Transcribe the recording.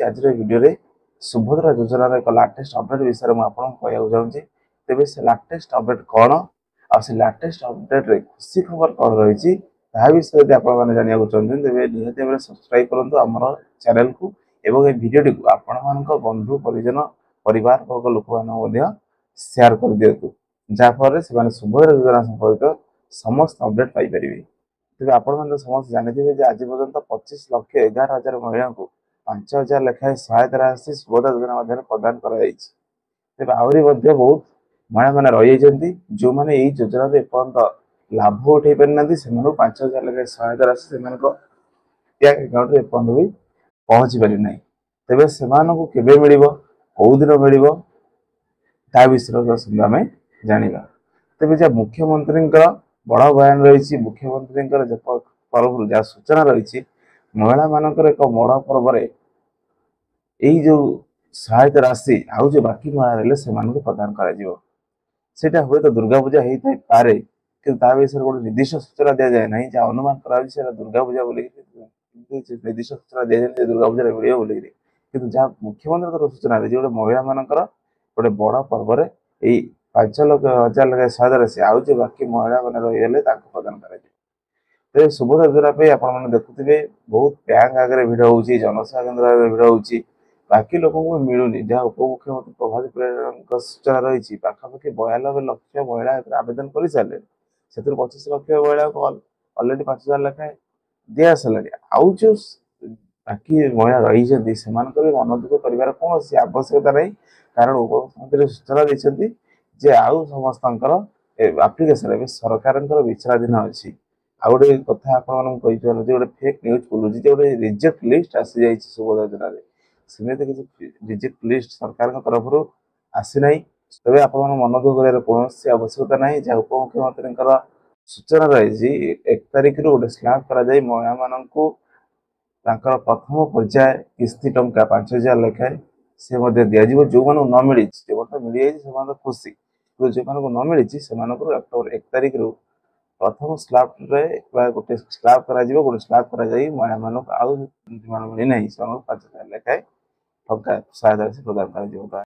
आज वीडियो रे सुभद्रा योजनार एक लाटेस्ट अपडेट विषय में आपको कहना चाहूँगी। तेज से लाटेस्ट अपडेट कौन आ लाटेस्ट अपडेट रे खुशी खबर कौन रही विषय यदि आपने जानवा चाहते तेज निहती भाव सब्सक्राइब करूँ आम चैनल को एवं ये भिडियो को आपण बंधु परिजन परिवार वर्ग लोक शेयर कर दिंतु जहाँफल से सुभद्रा योजना संपर्कित समस्त अपडेट पाइपर। तेज आपण समस्त जानते आज पर्यटन 25,11,000 महिला को 5,000 लेखाएं सहायता राशि सुभद्रा योजना मध्य प्रदान कर आहरी बहुत महिला मैंने रही जो मैंने यही योजना एपर्तंत लाभ उठे पारि ना से 5,000 लेखाएं सहायता राशि से बैंक अकाउंट एपर्तंत भी पहुंची पारि ना। तेज से केवे मिल कौ दिन मिल विषय आम जाना। तेज जहाँ मुख्यमंत्री बड़ बयान रही मुख्यमंत्री तरफ जहाँ सूचना रही महिला मानकर एक बड़ पर्व यही जो सहायता राशि आउ जो बाकी महिला रही से प्रदान कर हुए तो दुर्गा पूजा होता पारे कि विषय गोटे निर्दिष्ट सूचना दि जाए ना जहाँ अनुमान कर दुर्गा पूजा बोल निर्दिष्ट सूचना दि जाए दुर्गा पूजा मिले बोल कि जहाँ मुख्यमंत्री तरफ सूचना रही गोटे महिला मानकर गोटे बड़ पर्व यही 5,000 लेखाएं सहायता राशि आउ जो बाकी महिला मैंने रहीगले प्रदान कर सुभद्रा योजना आप देखुए बहुत बैंक आगे भिड़ हो जनसेवा केन्द्र आगे भिड़ हो बाकी लोक मिलूनी जहाँ उपमुख्यमंत्री प्रभात परिड़ा सूचना रही पाखापाखि 92 लक्ष महिला आवेदन कर सारे से 25 लक्ष महिला को अलरेडी 5,000 लेखाएं दिया सारे आउ जो बाकी महिला रही मन दुख कर कौन आवश्यकता नहीं कारण उपमुख्यमंत्री सूचना देते आउ समस्त आप्लिकेसन सरकार विचाराधीन अच्छी। आ गोटे कथा गोटे फेक न्यूज बुलूची गोटे रिजेक्ट लिस्ट आसी जाइए सुभद्रा योजना सेमती किसी रिजेक्ट लिस्ट सरकार तरफ आसी ना। तेज आप मन दुख कर कौन आवश्यकता ना जहाँ उपमुख्यमंत्री सूचना रही 1 तारिख गोटे स्लैब कर महिला मान प्रथम पर्याय किस्ती टंका 5,000 लेखाएं से दिज्व जो मन न मिली जो मिल जाए खुशी जो न मिली से अक्टोबर 1 तारिख प्रथम स्लैब गोटे स्लैब गोटे स्लैब कर महिला मान आउ मिलना 5,000 लेखाएं टंका सहायता प्रदान कर।